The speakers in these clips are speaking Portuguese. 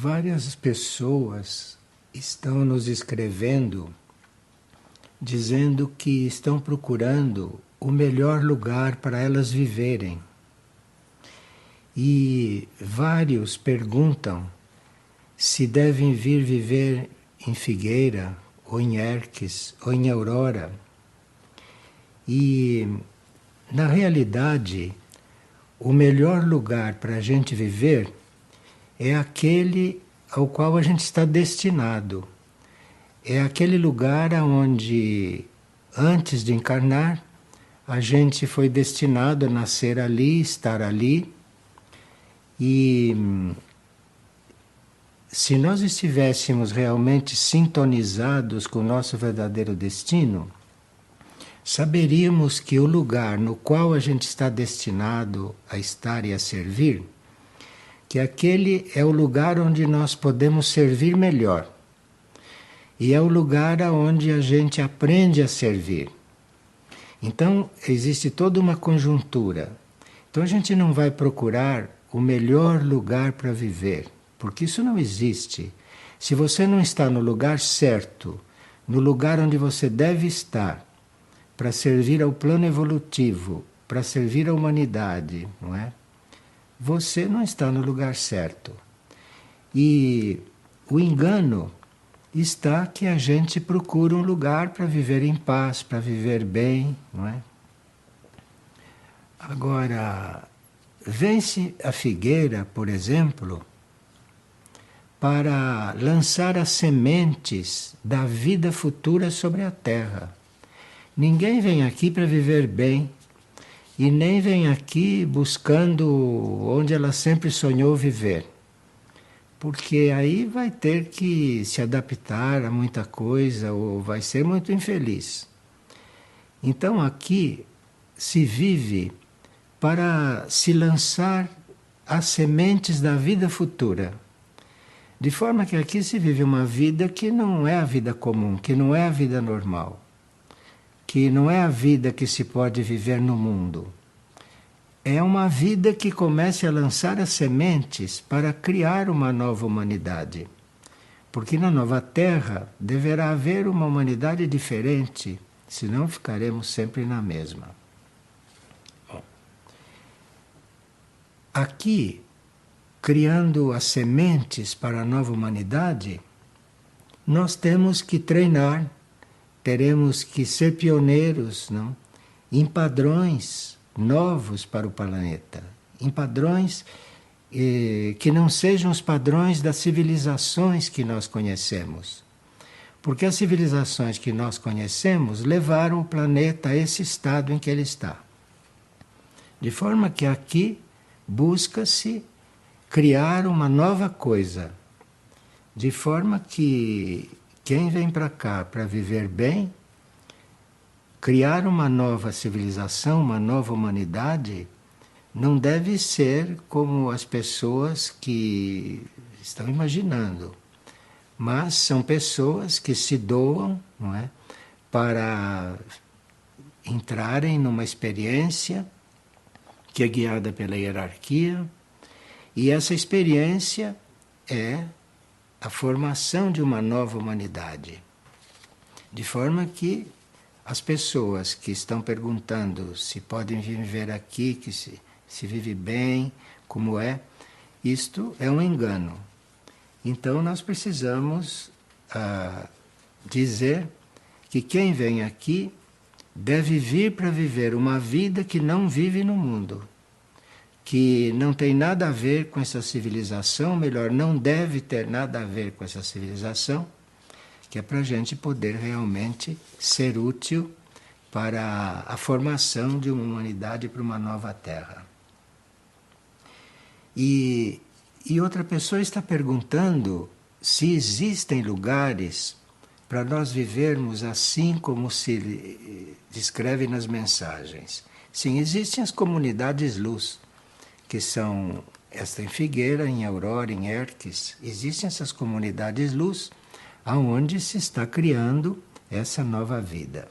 Várias pessoas estão nos escrevendo dizendo que estão procurando o melhor lugar para elas viverem. E vários perguntam se devem vir viver em Figueira, ou em Erques, ou em Aurora. E, na realidade, o melhor lugar para a gente viver é aquele ao qual a gente está destinado. É aquele lugar onde, antes de encarnar, a gente foi destinado a nascer ali, estar ali. E se nós estivéssemos realmente sintonizados com o nosso verdadeiro destino, saberíamos que o lugar no qual a gente está destinado a estar e a servir, que aquele é o lugar onde nós podemos servir melhor. E é o lugar onde a gente aprende a servir. Então, existe toda uma conjuntura. Então, a gente não vai procurar o melhor lugar para viver, porque isso não existe. Se você não está no lugar certo, no lugar onde você deve estar, para servir ao plano evolutivo, para servir à humanidade, não é? Você não está no lugar certo. E o engano está que a gente procura um lugar para viver em paz, para viver bem, não é? Agora, vem-se a figueira, por exemplo, para lançar as sementes da vida futura sobre a Terra. Ninguém vem aqui para viver bem e nem vem aqui buscando onde ela sempre sonhou viver. Porque aí vai ter que se adaptar a muita coisa ou vai ser muito infeliz. Então aqui se vive para se lançar as sementes da vida futura. De forma que aqui se vive uma vida que não é a vida comum, que não é a vida normal, que não é a vida que se pode viver no mundo. É uma vida que comece a lançar as sementes para criar uma nova humanidade. Porque na nova Terra deverá haver uma humanidade diferente, senão ficaremos sempre na mesma. Bom, aqui, criando as sementes para a nova humanidade, nós temos que treinar, teremos que ser pioneiros, não? Em padrões novos para o planeta, em padrões que não sejam os padrões das civilizações que nós conhecemos. Porque as civilizações que nós conhecemos levaram o planeta a esse estado em que ele está. De forma que aqui busca-se criar uma nova coisa, de forma que quem vem para cá para viver bem, criar uma nova civilização, uma nova humanidade, não deve ser como as pessoas que estão imaginando, mas são pessoas que se doam, não é, para entrarem numa experiência que é guiada pela hierarquia, e essa experiência é a formação de uma nova humanidade. De forma que as pessoas que estão perguntando se podem viver aqui, que se vive bem, como é, isto é um engano. Então nós precisamos dizer que quem vem aqui deve vir para viver uma vida que não vive no mundo, que não tem nada a ver com essa civilização, melhor, não deve ter nada a ver com essa civilização, que é para a gente poder realmente ser útil para a formação de uma humanidade para uma nova Terra. E outra pessoa está perguntando se existem lugares para nós vivermos assim como se descreve nas mensagens. Sim, existem as comunidades luz, que são esta em Figueira, em Aurora, em Erques. Existem essas comunidades luz, aonde se está criando essa nova vida.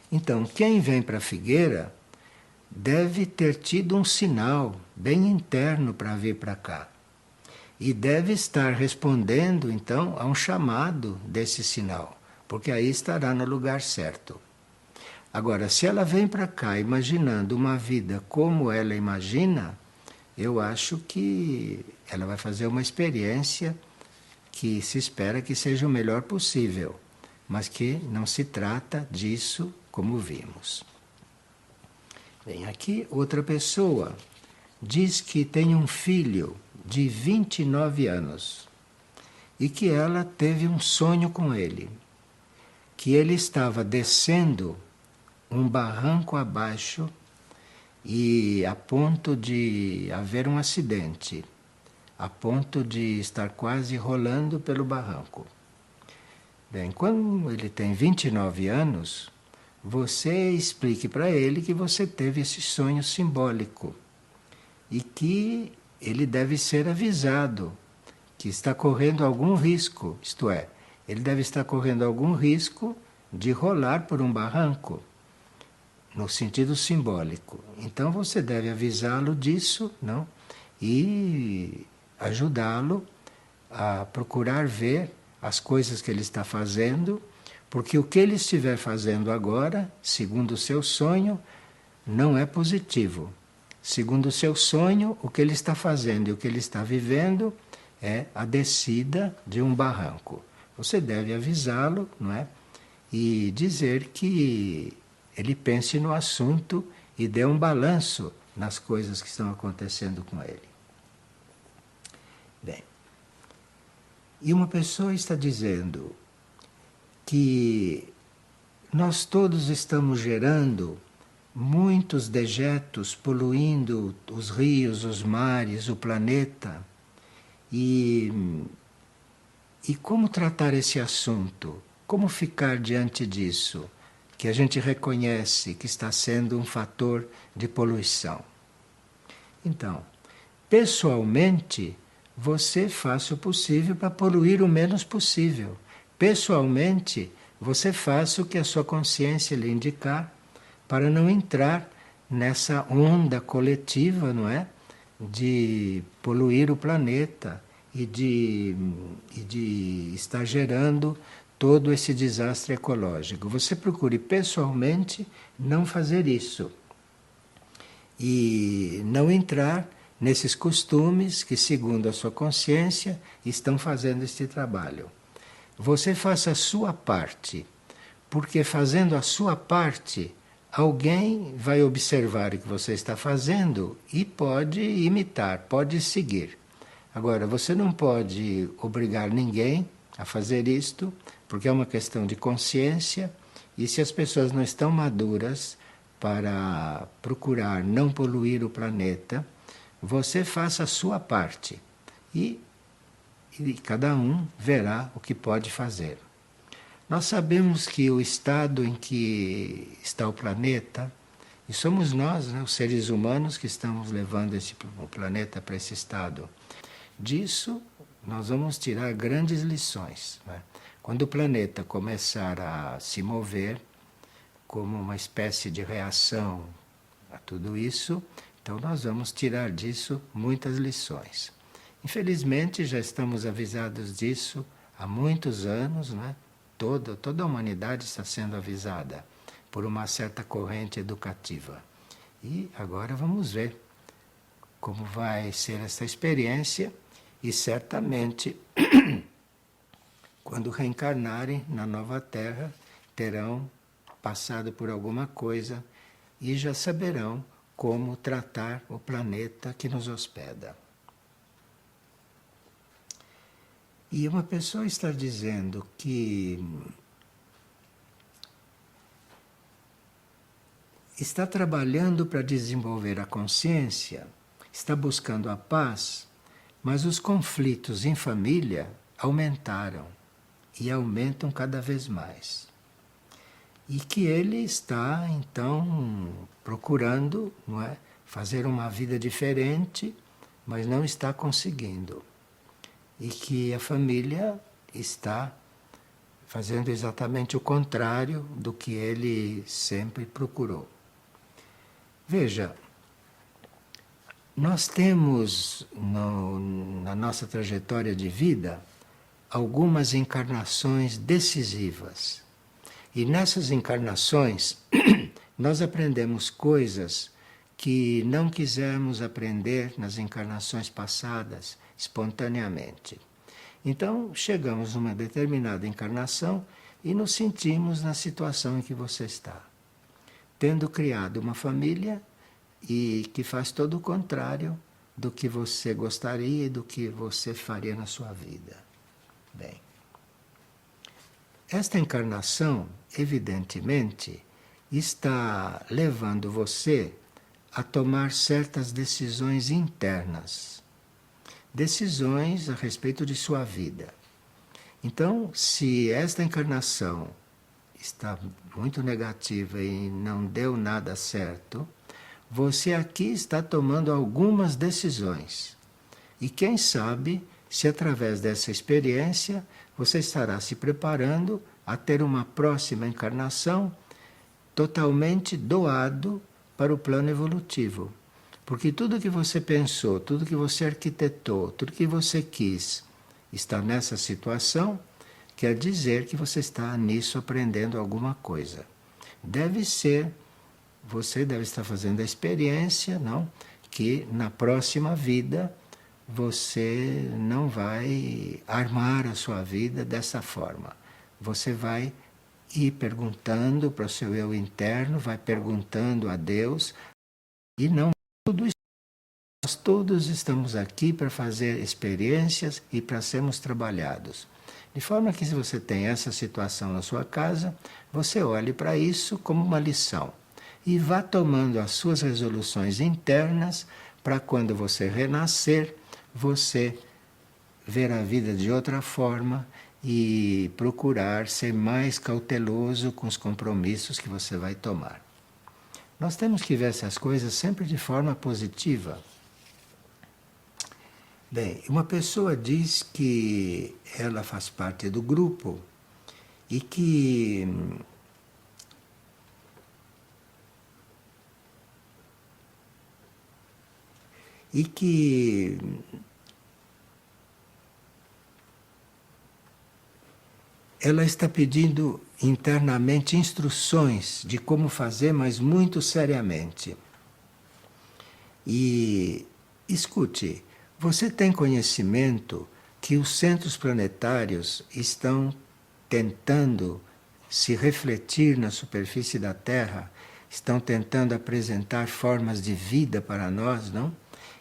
Então, quem vem para a Figueira deve ter tido um sinal bem interno para vir para cá. E deve estar respondendo, então, a um chamado desse sinal, porque aí estará no lugar certo. Agora, se ela vem para cá imaginando uma vida como ela imagina, eu acho que ela vai fazer uma experiência que se espera que seja o melhor possível, mas que não se trata disso como vimos. Bem, aqui outra pessoa diz que tem um filho de 29 anos e que ela teve um sonho com ele, que ele estava descendo um barranco abaixo e a ponto de haver um acidente, a ponto de estar quase rolando pelo barranco. Bem, quando ele tem 29 anos, você explique para ele que você teve esse sonho simbólico e que ele deve ser avisado que está correndo algum risco, isto é, ele deve estar correndo algum risco de rolar por um barranco, no sentido simbólico. Então você deve avisá-lo disso, não? E ajudá-lo a procurar ver as coisas que ele está fazendo, porque o que ele estiver fazendo agora, segundo o seu sonho, não é positivo. Segundo o seu sonho, o que ele está fazendo e o que ele está vivendo é a descida de um barranco. Você deve avisá-lo, não é? E dizer que ele pense no assunto e dê um balanço nas coisas que estão acontecendo com ele. Bem, e uma pessoa está dizendo que nós todos estamos gerando muitos dejetos poluindo os rios, os mares, o planeta. E como tratar esse assunto? Como ficar diante disso? Que a gente reconhece que está sendo um fator de poluição. Então, pessoalmente, você faça o possível para poluir o menos possível. Pessoalmente, você faça o que a sua consciência lhe indicar para não entrar nessa onda coletiva, não é? De poluir o planeta e de estar gerando todo esse desastre ecológico. Você procure pessoalmente não fazer isso e não entrar nesses costumes que, segundo a sua consciência, estão fazendo este trabalho. Você faça a sua parte, porque fazendo a sua parte, alguém vai observar o que você está fazendo e pode imitar, pode seguir. Agora, você não pode obrigar ninguém a fazer isto, porque é uma questão de consciência, e se as pessoas não estão maduras para procurar não poluir o planeta, você faça a sua parte e cada um verá o que pode fazer. Nós sabemos que o estado em que está o planeta, e somos nós, né, os seres humanos, que estamos levando o planeta para esse estado. Disso, nós vamos tirar grandes lições, né? Quando o planeta começar a se mover como uma espécie de reação a tudo isso, então nós vamos tirar disso muitas lições. Infelizmente, já estamos avisados disso há muitos anos, né? Toda a humanidade está sendo avisada por uma certa corrente educativa. E agora vamos ver como vai ser essa experiência e certamente, quando reencarnarem na nova Terra, terão passado por alguma coisa e já saberão como tratar o planeta que nos hospeda. E uma pessoa está dizendo que está trabalhando para desenvolver a consciência, está buscando a paz, mas os conflitos em família aumentaram e aumentam cada vez mais. E que ele está, então, procurando, não é, fazer uma vida diferente, mas não está conseguindo. E que a família está fazendo exatamente o contrário do que ele sempre procurou. Veja, Nós temos na nossa trajetória de vida algumas encarnações decisivas. E nessas encarnações nós aprendemos coisas que não quisemos aprender nas encarnações passadas espontaneamente. Então, chegamos numa determinada encarnação e nos sentimos na situação em que você está, tendo criado uma família e que faz todo o contrário do que você gostaria e do que você faria na sua vida. Bem, esta encarnação, evidentemente, está levando você a tomar certas decisões internas, decisões a respeito de sua vida. Então, se esta encarnação está muito negativa e não deu nada certo, você aqui está tomando algumas decisões. E quem sabe se através dessa experiência você estará se preparando a ter uma próxima encarnação totalmente doado para o plano evolutivo. Porque tudo que você pensou, tudo que você arquitetou, tudo que você quis está nessa situação, quer dizer que você está nisso aprendendo alguma coisa. Deve ser, você deve estar fazendo a experiência, não? Que na próxima vida você não vai armar a sua vida dessa forma. Você vai ir perguntando para o seu eu interno, vai perguntando a Deus, e não tudo isso. Nós todos estamos aqui para fazer experiências e para sermos trabalhados. De forma que, se você tem essa situação na sua casa, você olhe para isso como uma lição e vá tomando as suas resoluções internas para quando você renascer, você ver a vida de outra forma e procurar ser mais cauteloso com os compromissos que você vai tomar. Nós temos que ver essas coisas sempre de forma positiva. Bem, uma pessoa diz que ela faz parte do grupo e que ela está pedindo internamente instruções de como fazer, mas muito seriamente. E escute, você tem conhecimento que os centros planetários estão tentando se refletir na superfície da Terra, estão tentando apresentar formas de vida para nós, não?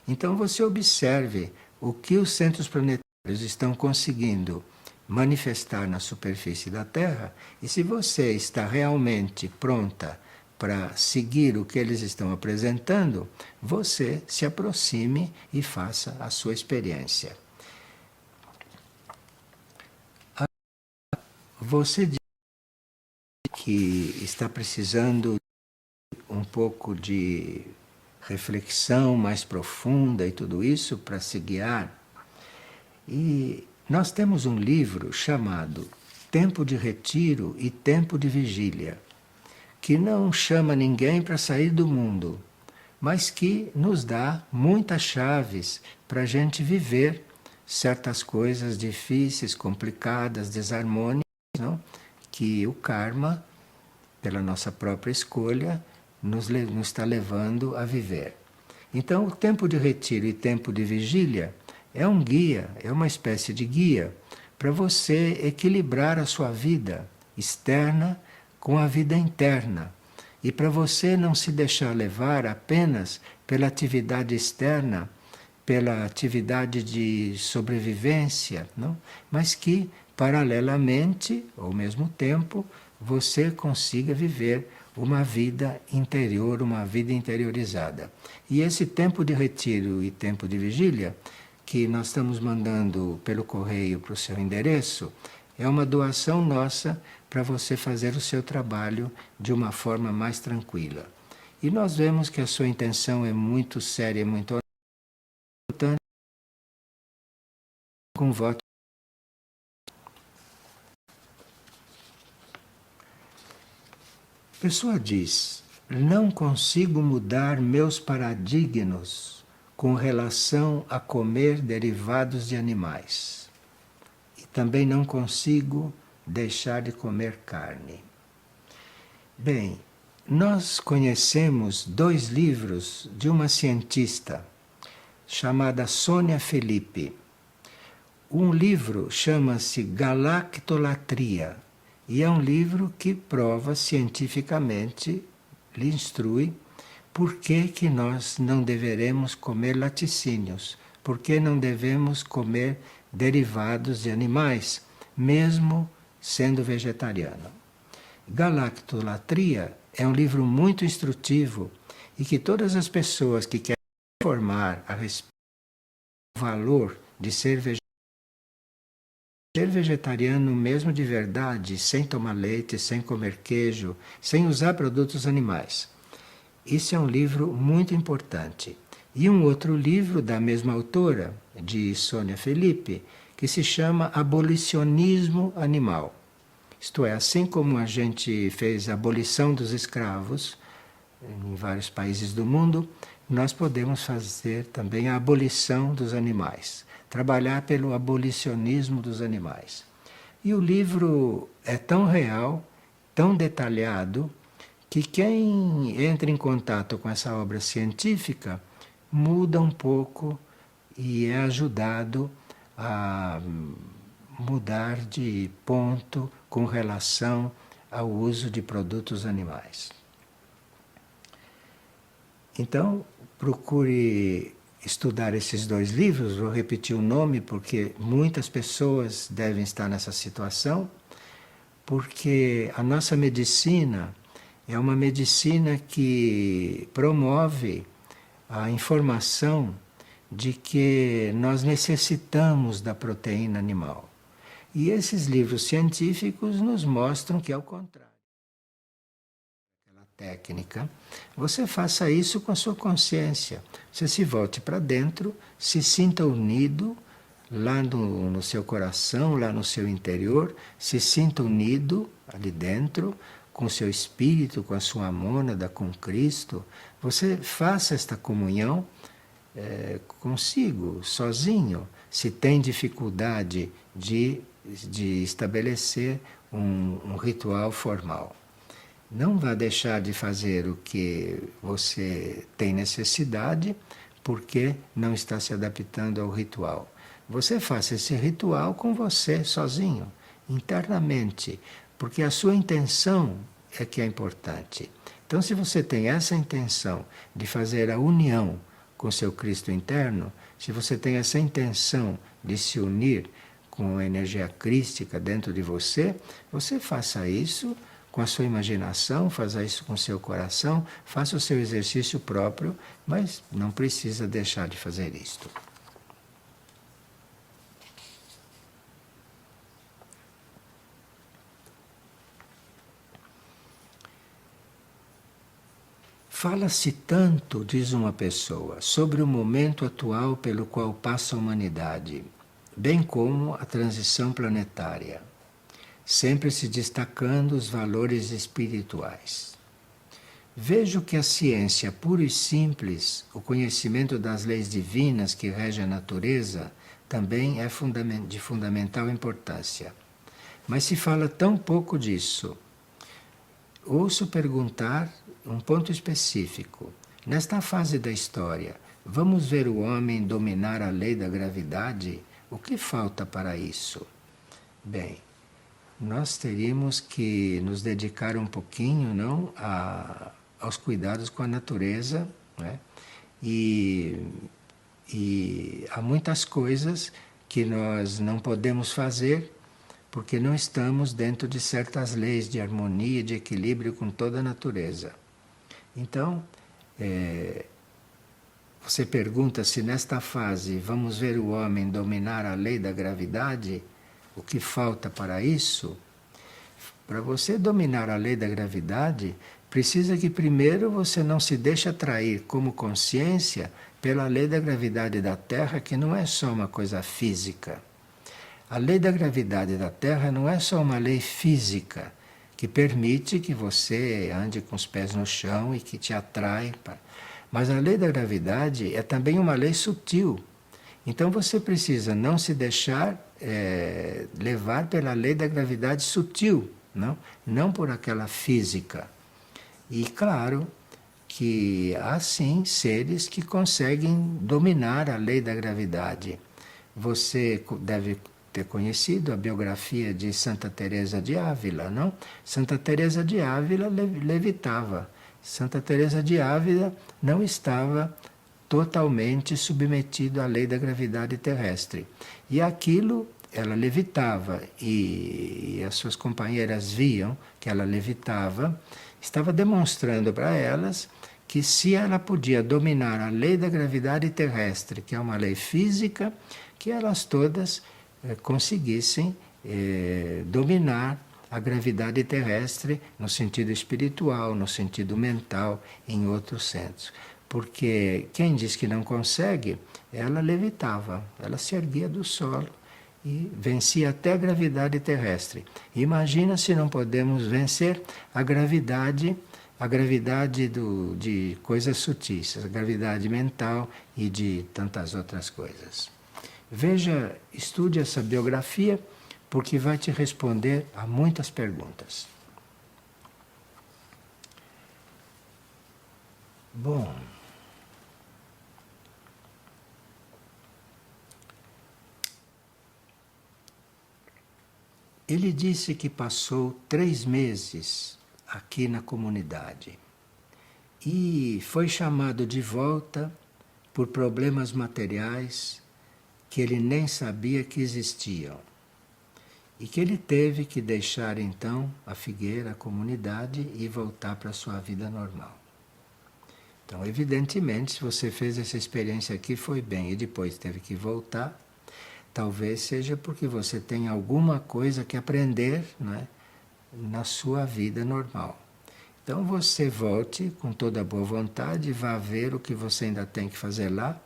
Então você observe o que os centros planetários estão conseguindo manifestar na superfície da Terra, e se você está realmente pronta para seguir o que eles estão apresentando, você se aproxime e faça a sua experiência. Você diz que está precisando um pouco de reflexão mais profunda e tudo isso para se guiar. E nós temos um livro chamado Tempo de Retiro e Tempo de Vigília, que não chama ninguém para sair do mundo, mas que nos dá muitas chaves para a gente viver certas coisas difíceis, complicadas, desarmônicas, não? Que o karma, pela nossa própria escolha, nos está levando a viver. Então, o tempo de retiro e tempo de vigília é um guia, é uma espécie de guia para você equilibrar a sua vida externa com a vida interna. E para você não se deixar levar apenas pela atividade externa, pela atividade de sobrevivência, não? Mas que, paralelamente, ao mesmo tempo, você consiga viver uma vida interior, uma vida interiorizada. E esse tempo de retiro e tempo de vigília, que nós estamos mandando pelo correio para o seu endereço, é uma doação nossa para você fazer o seu trabalho de uma forma mais tranquila. E nós vemos que a sua intenção é muito séria, muito importante, com voto. A pessoa diz: não consigo mudar meus paradigmas com relação a comer derivados de animais. E também não consigo deixar de comer carne. Bem, nós conhecemos 2 livros de uma cientista chamada Sônia Felipe. Um livro chama-se Galactolatria e é um livro que prova cientificamente, lhe instrui, por que nós não deveremos comer laticínios, por que não devemos comer derivados de animais, mesmo sendo vegetariano. Galactolatria é um livro muito instrutivo e que todas as pessoas que querem informar a respeito do valor de ser vegetariano mesmo de verdade, sem tomar leite, sem comer queijo, sem usar produtos animais. Isso é um livro muito importante. E um outro livro da mesma autora, de Sônia Felipe, que se chama Abolicionismo Animal. Isto é, assim como a gente fez a abolição dos escravos em vários países do mundo, nós podemos fazer também a abolição dos animais, trabalhar pelo abolicionismo dos animais. E o livro é tão real, tão detalhado, que quem entra em contato com essa obra científica muda um pouco e é ajudado a mudar de ponto com relação ao uso de produtos animais. Então, procure estudar esses 2 livros, vou repetir o nome porque muitas pessoas devem estar nessa situação, porque a nossa medicina é uma medicina que promove a informação de que nós necessitamos da proteína animal. E esses livros científicos nos mostram que é o contrário. Aquela técnica, você faça isso com a sua consciência. Você se volte para dentro, se sinta unido lá no seu coração, lá no seu interior, se sinta unido ali dentro, com o seu espírito, com a sua mônada, com Cristo. Você faça esta comunhão consigo, sozinho. Se tem dificuldade de estabelecer um ritual formal. Não vá deixar de fazer o que você tem necessidade, porque não está se adaptando ao ritual. Você faça esse ritual com você, sozinho, internamente, porque a sua intenção é que é importante. Então, se você tem essa intenção de fazer a união com seu Cristo interno, se você tem essa intenção de se unir com a energia crística dentro de você, você faça isso com a sua imaginação, faça isso com o seu coração, faça o seu exercício próprio, mas não precisa deixar de fazer isto. Fala-se tanto, diz uma pessoa, sobre o momento atual pelo qual passa a humanidade, bem como a transição planetária, sempre se destacando os valores espirituais. Vejo que a ciência pura e simples, o conhecimento das leis divinas que regem a natureza, também é de fundamental importância. Mas se fala tão pouco disso. Ouço perguntar um ponto específico. Nesta fase da história, vamos ver o homem dominar a lei da gravidade? O que falta para isso? Bem, nós teríamos que nos dedicar um pouquinho, não, aos cuidados com a natureza, né? E há muitas coisas que nós não podemos fazer porque não estamos dentro de certas leis de harmonia, de equilíbrio com toda a natureza. Então, você pergunta se nesta fase vamos ver o homem dominar a lei da gravidade? O que falta para isso? Para você dominar a lei da gravidade, precisa que primeiro você não se deixe atrair como consciência pela lei da gravidade da Terra, que não é só uma coisa física. A lei da gravidade da Terra não é só uma lei física que permite que você ande com os pés no chão e que te atrai. Mas a lei da gravidade é também uma lei sutil. Então você precisa não se deixar levar pela lei da gravidade sutil, não por aquela física. E claro que há sim seres que conseguem dominar a lei da gravidade. Você deve ter conhecido a biografia de Santa Teresa de Ávila, não? Santa Teresa de Ávila levitava. Santa Teresa de Ávila não estava totalmente submetida à lei da gravidade terrestre. E aquilo ela levitava e as suas companheiras viam que ela levitava, estava demonstrando para elas que se ela podia dominar a lei da gravidade terrestre, que é uma lei física, que elas todas conseguissem dominar a gravidade terrestre no sentido espiritual, no sentido mental, em outros centros. Porque quem diz que não consegue, ela levitava, ela se erguia do solo e vencia até a gravidade terrestre. Imagina se não podemos vencer a gravidade de coisas sutis, a gravidade mental e de tantas outras coisas. Veja, estude essa biografia, porque vai te responder a muitas perguntas. Bom, ele disse que passou 3 meses aqui na comunidade e foi chamado de volta por problemas materiais que ele nem sabia que existiam. E que ele teve que deixar então a Figueira, a comunidade, e voltar para a sua vida normal. Então, evidentemente, se você fez essa experiência aqui, foi bem, e depois teve que voltar, talvez seja porque você tem alguma coisa que aprender, né, na sua vida normal. Então, você volte com toda a boa vontade, vá ver o que você ainda tem que fazer lá,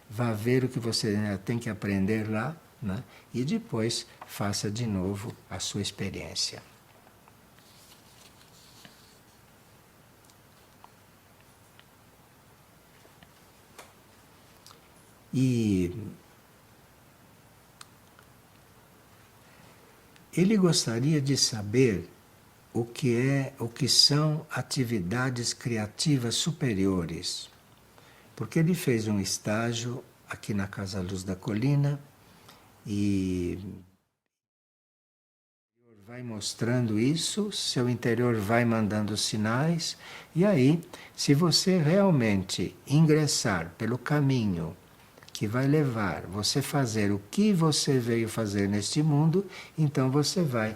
vá ver o que você ainda tem que aprender lá, né? E depois faça de novo a sua experiência. E ele gostaria de saber o que são atividades criativas superiores, porque ele fez um estágio aqui na Casa Luz da Colina e vai mostrando isso, seu interior vai mandando sinais, e aí, se você realmente ingressar pelo caminho que vai levar você fazer o que você veio fazer neste mundo, então você vai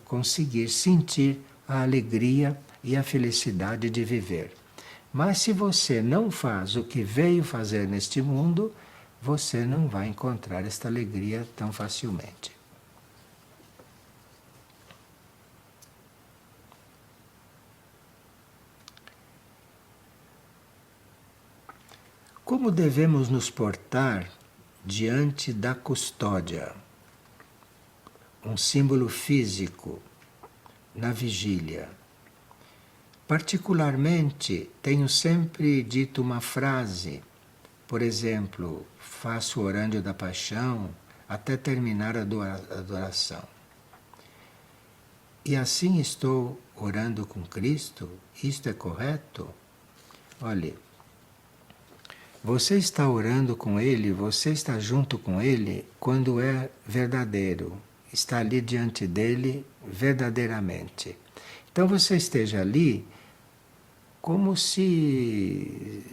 conseguir sentir a alegria e a felicidade de viver. Mas se você não faz o que veio fazer neste mundo, você não vai encontrar esta alegria tão facilmente. Como devemos nos portar diante da custódia? Um símbolo físico na vigília. Particularmente, tenho sempre dito uma frase, por exemplo, faço o orando da paixão até terminar a adoração. E assim estou orando com Cristo? Isto é correto? Olhe, você está orando com Ele, você está junto com Ele quando é verdadeiro, está ali diante dele verdadeiramente. Então você esteja ali como se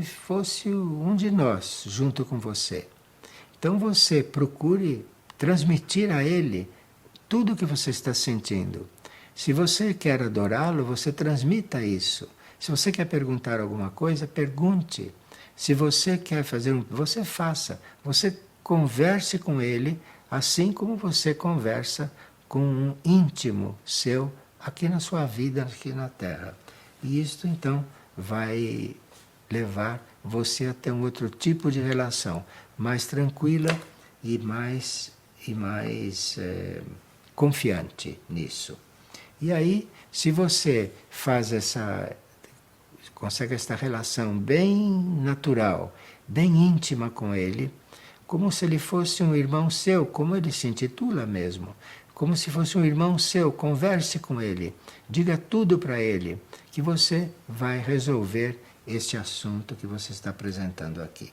fosse um de nós junto com você. Então você procure transmitir a Ele tudo o que você está sentindo. Se você quer adorá-lo, você transmita isso. Se você quer perguntar alguma coisa, pergunte. Se você quer fazer você faça. Você converse com ele, assim como você conversa com um íntimo seu aqui na sua vida, aqui na Terra. E isto então vai levar você a ter um outro tipo de relação, mais tranquila e mais confiante nisso. E aí, se você faz consegue esta relação bem natural, bem íntima com ele, como se ele fosse um irmão seu, como ele se intitula mesmo, como se fosse um irmão seu, converse com ele, diga tudo para ele, que você vai resolver este assunto que você está apresentando aqui.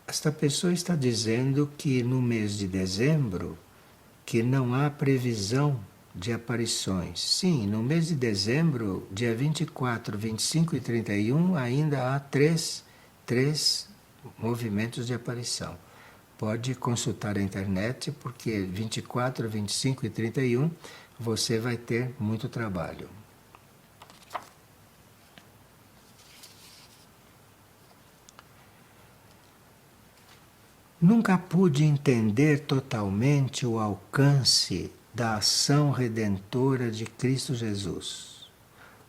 Esta pessoa está dizendo que no mês de dezembro que não há previsão de aparições. Sim, no mês de dezembro, dia 24, 25 e 31, ainda há três movimentos de aparição. Pode consultar a internet, porque 24, 25 e 31 você vai ter muito trabalho. Nunca pude entender totalmente o alcance da ação redentora de Cristo Jesus.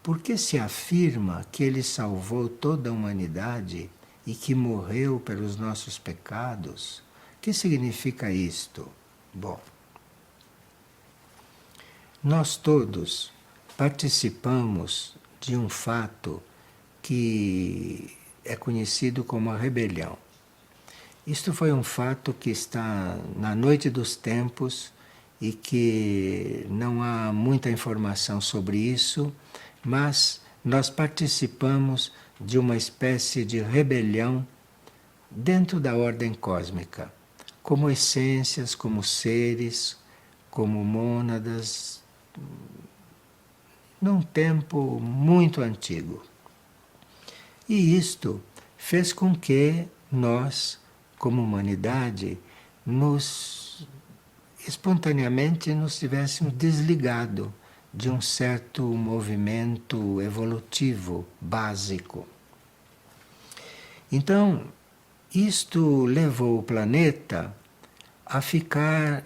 Por que se afirma que ele salvou toda a humanidade e que morreu pelos nossos pecados? O que significa isto? Bom, nós todos participamos de um fato que é conhecido como a rebelião. Isto foi um fato que está na noite dos tempos e que não há muita informação sobre isso, mas nós participamos de uma espécie de rebelião dentro da ordem cósmica, como essências, como seres, como mônadas, num tempo muito antigo. E isto fez com que nós, como humanidade, espontaneamente nos tivéssemos desligado de um certo movimento evolutivo básico. Então, isto levou o planeta a ficar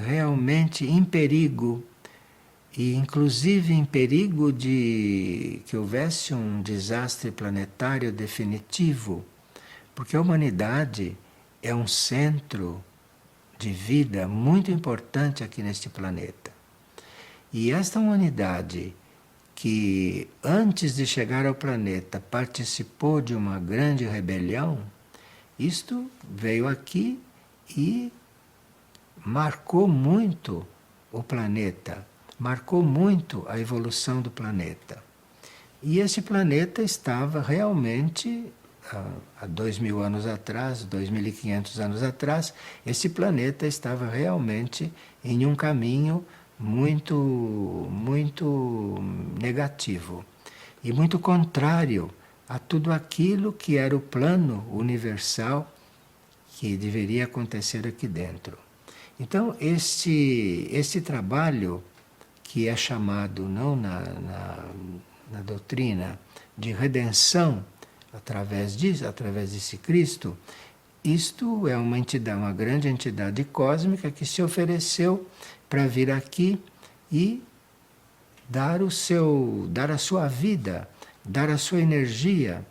realmente em perigo, e inclusive em perigo de que houvesse um desastre planetário definitivo, porque a humanidade é um centro de vida muito importante aqui neste planeta. E esta humanidade, que antes de chegar ao planeta participou de uma grande rebelião, isto veio aqui e marcou muito o planeta, marcou muito a evolução do planeta. E esse planeta estava realmente, há 2.000 anos atrás, 2.500 anos atrás, esse planeta estava realmente em um caminho muito negativo e muito contrário a tudo aquilo que era o plano universal que deveria acontecer aqui dentro. Então, este trabalho, que é chamado não na doutrina de redenção através desse Cristo, isto é uma entidade, uma grande entidade cósmica que se ofereceu para vir aqui e dar a sua vida, dar a sua energia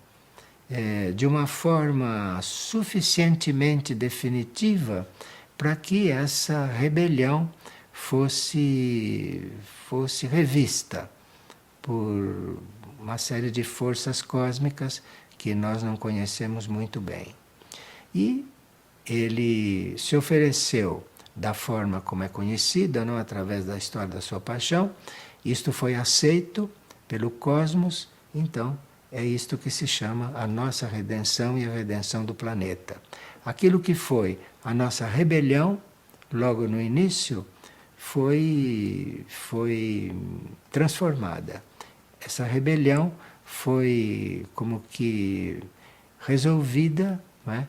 de uma forma suficientemente definitiva para que essa rebelião fosse revista por uma série de forças cósmicas que nós não conhecemos muito bem. E ele se ofereceu da forma como é conhecida, não através da história da sua paixão. Isto foi aceito pelo cosmos, então é isto que se chama a nossa redenção e a redenção do planeta. Aquilo que foi a nossa rebelião, logo no início, foi transformada. Essa rebelião foi como que resolvida, não é,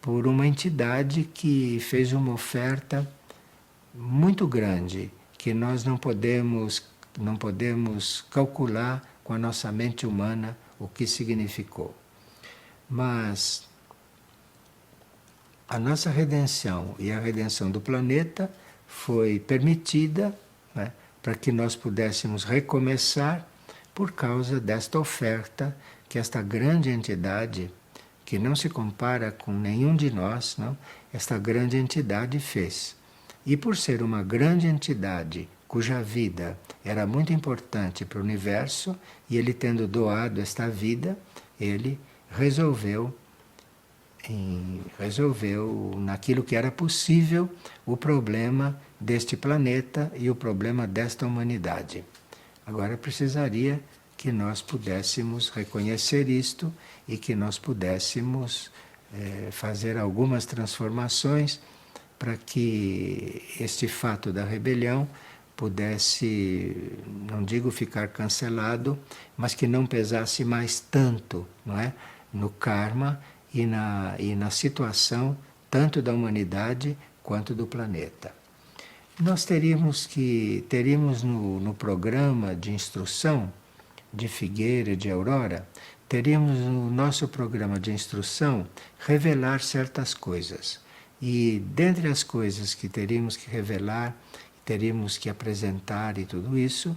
por uma entidade que fez uma oferta muito grande, que nós não podemos calcular com a nossa mente humana o que significou. Mas a nossa redenção e a redenção do planeta foi permitida, para que nós pudéssemos recomeçar por causa desta oferta que esta grande entidade, que não se compara com nenhum de nós, não? Esta grande entidade fez. E por ser uma grande entidade cuja vida era muito importante para o universo, e ele tendo doado esta vida, ele resolveu naquilo que era possível o problema deste planeta e o problema desta humanidade. Agora precisaria que nós pudéssemos reconhecer isto e que nós pudéssemos fazer algumas transformações para que este fato da rebelião pudesse, não digo ficar cancelado, mas que não pesasse mais tanto, não é, no karma e na situação tanto da humanidade quanto do planeta. Nós teríamos no programa de instrução de Figueira e de Aurora, teríamos no nosso programa de instrução revelar certas coisas. E dentre as coisas que teríamos que revelar, teríamos que apresentar e tudo isso,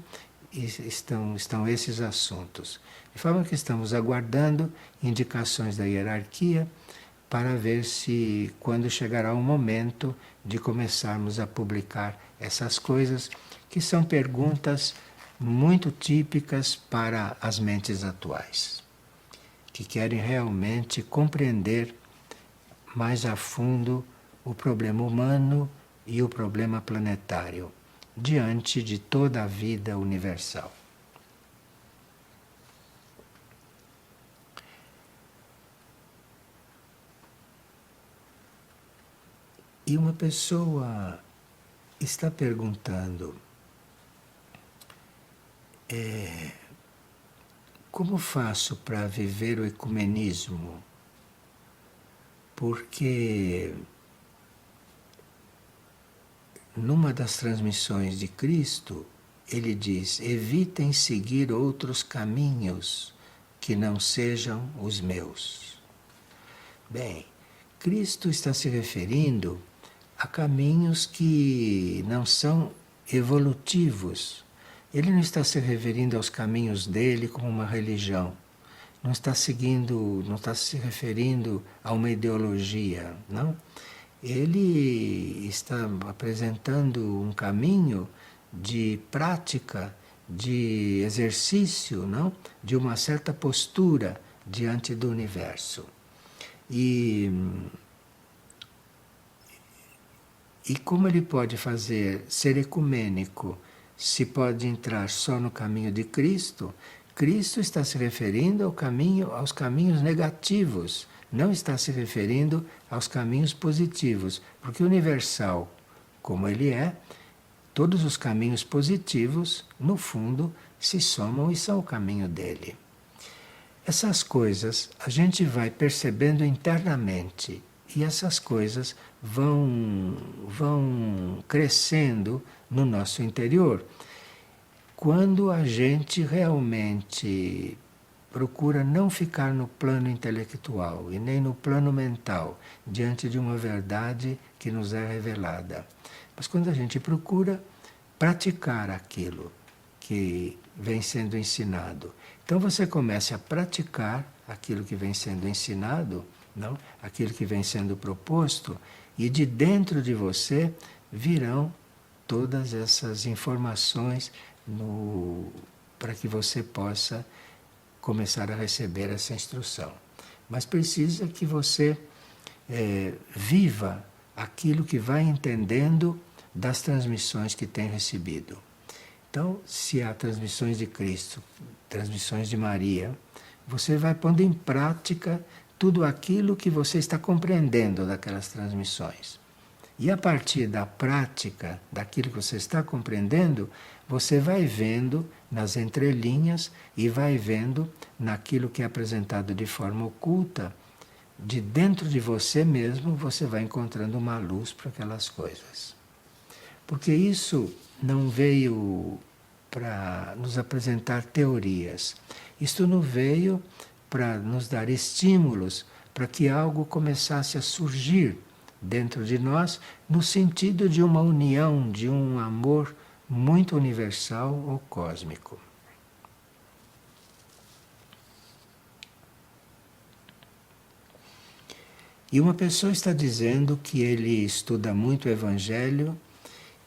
estão esses assuntos. De forma que estamos aguardando indicações da hierarquia para ver se, quando chegará o momento de começarmos a publicar essas coisas, que são perguntas muito típicas para as mentes atuais, que querem realmente compreender mais a fundo o problema humano e o problema planetário, diante de toda a vida universal. E uma pessoa está perguntando: como faço para viver o ecumenismo? Porque numa das transmissões de Cristo, ele diz: evitem seguir outros caminhos que não sejam os meus. Bem, Cristo está se referindo a caminhos que não são evolutivos. Ele não está se referindo aos caminhos dele como uma religião. Não está se referindo a uma ideologia, não? Ele está apresentando um caminho de prática, de exercício, não? De uma certa postura diante do universo. E como ele pode ser ecumênico, se pode entrar só no caminho de Cristo? Cristo está se referindo aos caminhos negativos, não está se referindo aos caminhos positivos, porque o universal, como ele é, todos os caminhos positivos, no fundo, se somam e são o caminho dele. Essas coisas a gente vai percebendo internamente, e essas coisas vão crescendo no nosso interior quando a gente realmente procura não ficar no plano intelectual e nem no plano mental diante de uma verdade que nos é revelada, mas quando a gente procura praticar aquilo que vem sendo ensinado. Então você começa a praticar aquilo que vem sendo ensinado, não? Aquilo que vem sendo proposto, e de dentro de você virão todas essas informações para que você possa começar a receber essa instrução. Mas precisa que você viva aquilo que vai entendendo das transmissões que tem recebido. Então, se há transmissões de Cristo, transmissões de Maria, você vai pondo em prática tudo aquilo que você está compreendendo daquelas transmissões. E a partir da prática daquilo que você está compreendendo, você vai vendo nas entrelinhas e vai vendo naquilo que é apresentado de forma oculta, de dentro de você mesmo, você vai encontrando uma luz para aquelas coisas. Porque isso não veio para nos apresentar teorias. Isto não veio para nos dar estímulos para que algo começasse a surgir dentro de nós, no sentido de uma união, de um amor muito universal ou cósmico. E uma pessoa está dizendo que ele estuda muito o Evangelho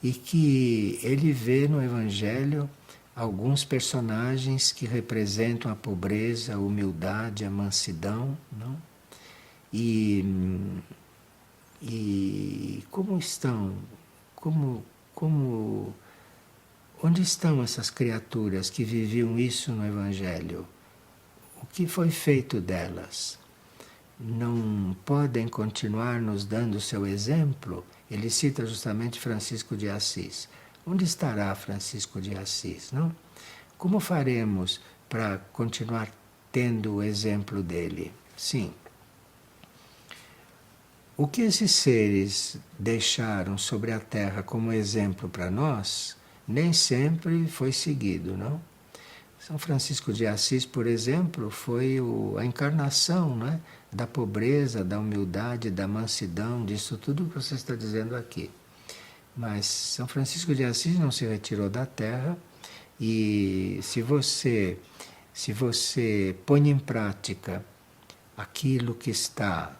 e que ele vê no Evangelho alguns personagens que representam a pobreza, a humildade, a mansidão, não? E, e como estão, como, como, onde estão essas criaturas que viviam isso no Evangelho? O que foi feito delas? Não podem continuar nos dando o seu exemplo? Ele cita justamente Francisco de Assis. Onde estará Francisco de Assis, não? Como faremos para continuar tendo o exemplo dele? Sim. O que esses seres deixaram sobre a Terra como exemplo para nós, nem sempre foi seguido, não? São Francisco de Assis, por exemplo, foi a encarnação, né, da pobreza, da humildade, da mansidão, disso tudo que você está dizendo aqui. Mas São Francisco de Assis não se retirou da Terra e se você põe em prática aquilo que está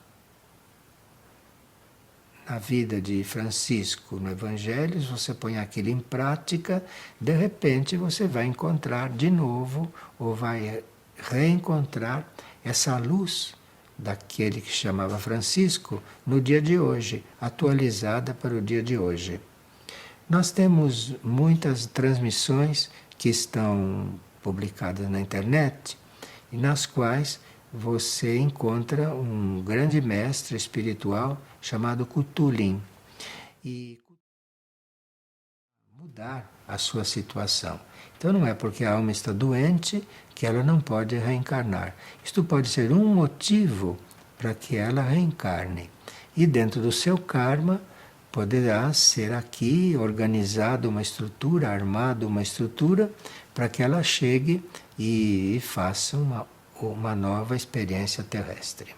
na vida de Francisco no Evangelho, se você põe aquilo em prática, de repente você vai encontrar de novo, ou vai reencontrar essa luz daquele que chamava Francisco no dia de hoje, atualizada para o dia de hoje. Nós temos muitas transmissões que estão publicadas na internet e nas quais você encontra um grande mestre espiritual chamado Kutulin e mudar a sua situação. Então não é porque a alma está doente que ela não pode reencarnar. Isto pode ser um motivo para que ela reencarne. E dentro do seu karma poderá ser aqui organizada uma estrutura, armada uma estrutura para que ela chegue e faça uma nova experiência terrestre.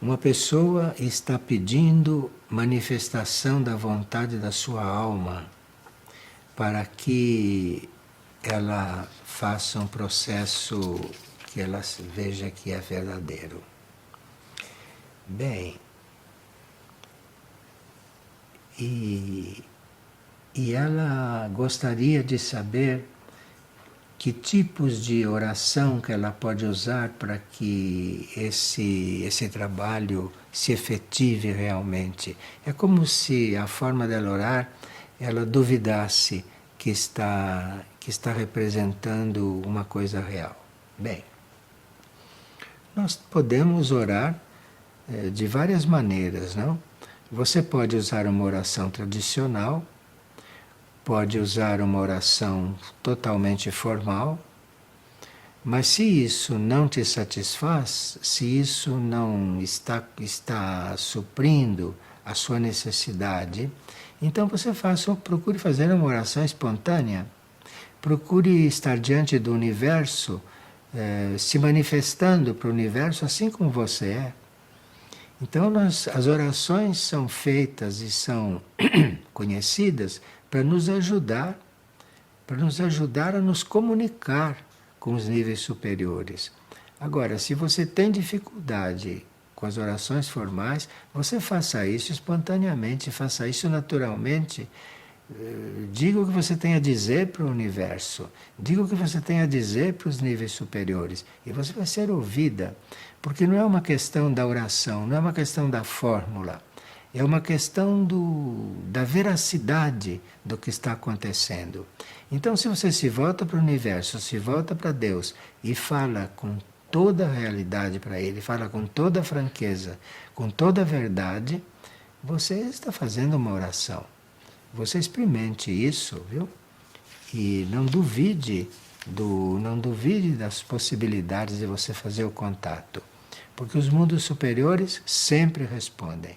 Uma pessoa está pedindo manifestação da vontade da sua alma para que ela faça um processo que ela veja que é verdadeiro. Bem, e ela gostaria de saber que tipos de oração que ela pode usar para que esse trabalho se efetive realmente. É como se a forma dela orar, ela duvidasse que está representando uma coisa real. Bem, nós podemos orar de várias maneiras, não? Você pode usar uma oração tradicional, pode usar uma oração totalmente formal, mas se isso não te satisfaz, se isso não está suprindo a sua necessidade, então você procure fazer uma oração espontânea. Procure estar diante do universo, se manifestando para o universo assim como você é. Então as orações são feitas e são conhecidas para nos ajudar a nos comunicar com os níveis superiores. Agora, se você tem dificuldade com as orações formais, você faça isso espontaneamente, faça isso naturalmente. Diga o que você tem a dizer para o universo, diga o que você tem a dizer para os níveis superiores, e você vai ser ouvida, porque não é uma questão da oração, não é uma questão da fórmula, é uma questão da veracidade do que está acontecendo. Então, se você se volta para o universo, se volta para Deus e fala com toda a realidade para Ele, fala com toda a franqueza, com toda a verdade, você está fazendo uma oração. Você experimente isso, viu? E não duvide das possibilidades de você fazer o contato, porque os mundos superiores sempre respondem.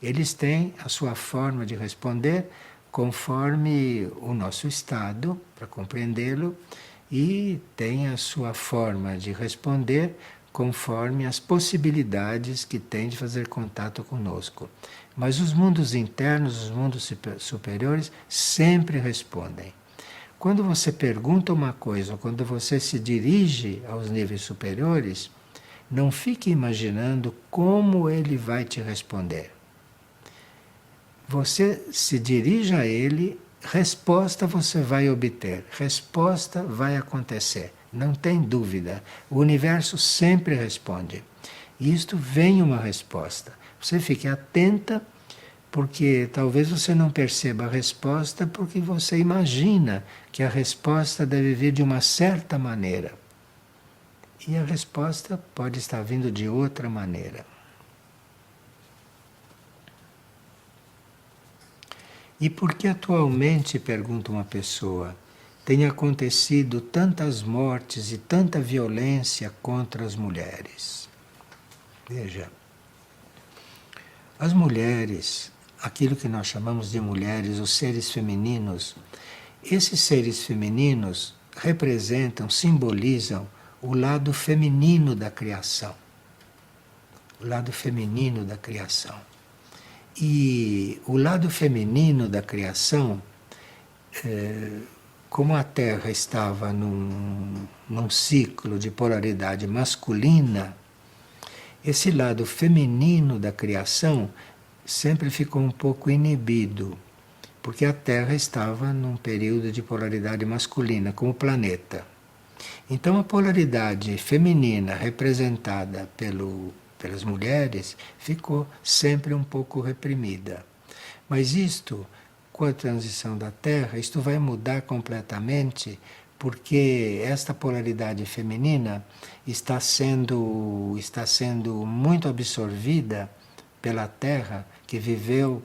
Eles têm a sua forma de responder conforme o nosso estado, para compreendê-lo, e têm a sua forma de responder conforme as possibilidades que tem de fazer contato conosco. Mas os mundos internos, os mundos superiores, sempre respondem. Quando você pergunta uma coisa, ou quando você se dirige aos níveis superiores, não fique imaginando como ele vai te responder. Você se dirige a ele, resposta você vai obter, resposta vai acontecer. Não tem dúvida. O universo sempre responde. E isto vem uma resposta. Você fique atenta, porque talvez você não perceba a resposta porque você imagina que a resposta deve vir de uma certa maneira. E a resposta pode estar vindo de outra maneira. E por que atualmente, pergunta uma pessoa, tem acontecido tantas mortes e tanta violência contra as mulheres? Veja, as mulheres, aquilo que nós chamamos de mulheres, os seres femininos, esses seres femininos representam, simbolizam o lado feminino da criação. O lado feminino da criação. E o lado feminino da criação, como a Terra estava num ciclo de polaridade masculina, esse lado feminino da criação sempre ficou um pouco inibido, porque a Terra estava num período de polaridade masculina, como planeta. Então a polaridade feminina representada pelas mulheres ficou sempre um pouco reprimida. Mas isto, com a transição da Terra, isto vai mudar completamente, porque esta polaridade feminina está sendo muito absorvida pela Terra, que viveu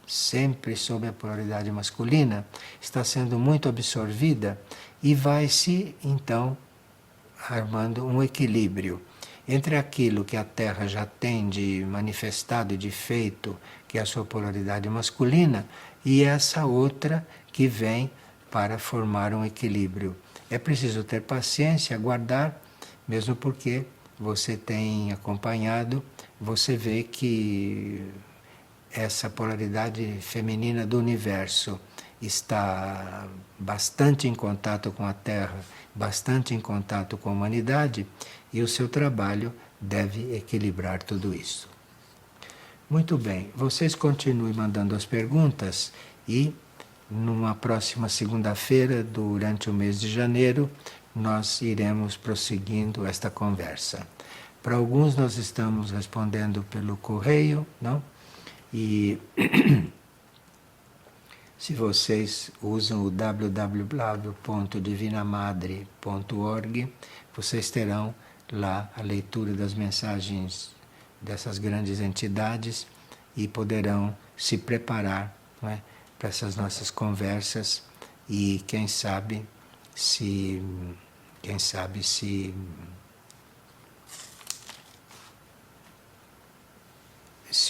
sempre sob a polaridade masculina, está sendo muito absorvida e vai se, então, armando um equilíbrio entre aquilo que a Terra já tem de manifestado e de feito, que é a sua polaridade masculina, e essa outra que vem para formar um equilíbrio. É preciso ter paciência, aguardar, mesmo porque você tem acompanhado, você vê que essa polaridade feminina do universo está bastante em contato com a Terra, bastante em contato com a humanidade, e o seu trabalho deve equilibrar tudo isso. Muito bem, vocês continuem mandando as perguntas e numa próxima segunda-feira, durante o mês de janeiro, nós iremos prosseguindo esta conversa. Para alguns nós estamos respondendo pelo correio, não? E se vocês usam o www.divinamadre.org, vocês terão lá a leitura das mensagens dessas grandes entidades e poderão se preparar, não é, para essas nossas conversas e quem sabe se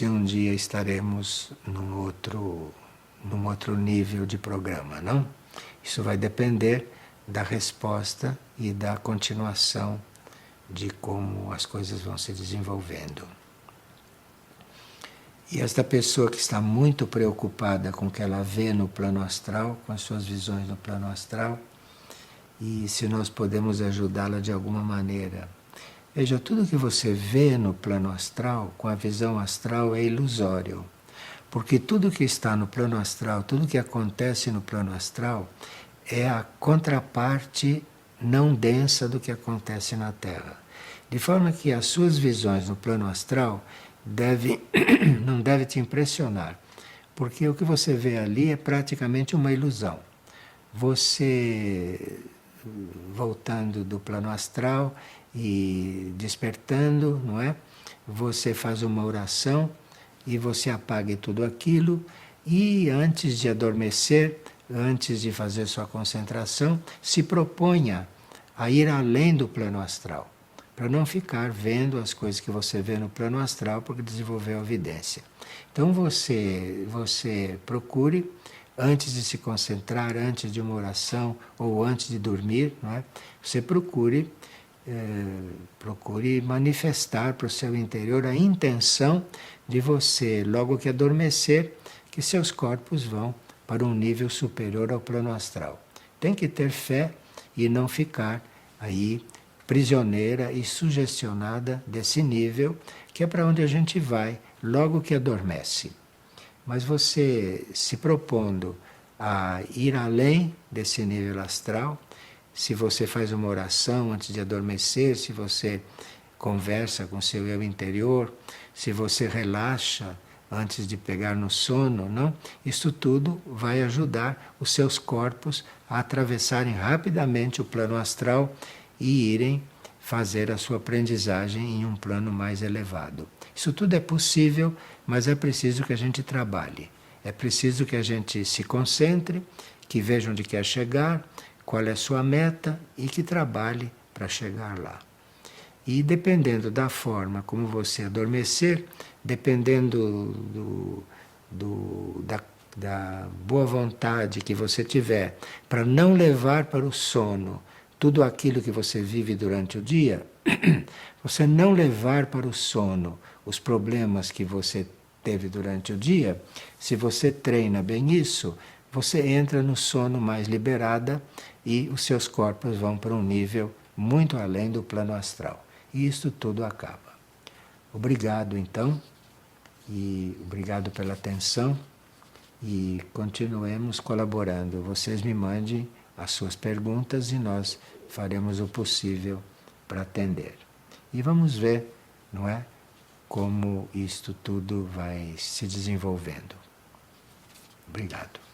um dia estaremos num outro nível de programa, não? Isso vai depender da resposta e da continuação de como as coisas vão se desenvolvendo. E esta pessoa que está muito preocupada com o que ela vê no plano astral, com as suas visões no plano astral, e se nós podemos ajudá-la de alguma maneira. Veja, tudo que você vê no plano astral, com a visão astral, é ilusório. Porque tudo que está no plano astral, tudo que acontece no plano astral, é a contraparte não densa do que acontece na Terra. De forma que as suas visões no plano astral não devem te impressionar, porque o que você vê ali é praticamente uma ilusão. Você, voltando do plano astral e despertando, não é? Você faz uma oração e você apaga tudo aquilo e antes de adormecer, antes de fazer sua concentração, se proponha a ir além do plano astral, para não ficar vendo as coisas que você vê no plano astral porque desenvolveu a evidência. Então você procure, antes de se concentrar, antes de uma oração ou antes de dormir, não é? Você procure procure manifestar para o seu interior a intenção de você, logo que adormecer, que seus corpos vão para um nível superior ao plano astral. Tem que ter fé e não ficar aí prisioneira e sugestionada desse nível, que é para onde a gente vai logo que adormece. Mas você se propondo a ir além desse nível astral, se você faz uma oração antes de adormecer, se você conversa com seu eu interior, se você relaxa antes de pegar no sono, não? Isso tudo vai ajudar os seus corpos a atravessarem rapidamente o plano astral e irem fazer a sua aprendizagem em um plano mais elevado. Isso tudo é possível, mas é preciso que a gente trabalhe. É preciso que a gente se concentre, que veja onde quer chegar, qual é a sua meta e que trabalhe para chegar lá. E dependendo da forma como você adormecer, dependendo da boa vontade que você tiver para não levar para o sono tudo aquilo que você vive durante o dia, você não levar para o sono os problemas que você teve durante o dia, se você treina bem isso, você entra no sono mais liberada e os seus corpos vão para um nível muito além do plano astral. E isso tudo acaba. Obrigado, então, e obrigado pela atenção e continuemos colaborando. Vocês me mandem as suas perguntas e nós faremos o possível para atender. E vamos ver, não é, como isto tudo vai se desenvolvendo. Obrigado.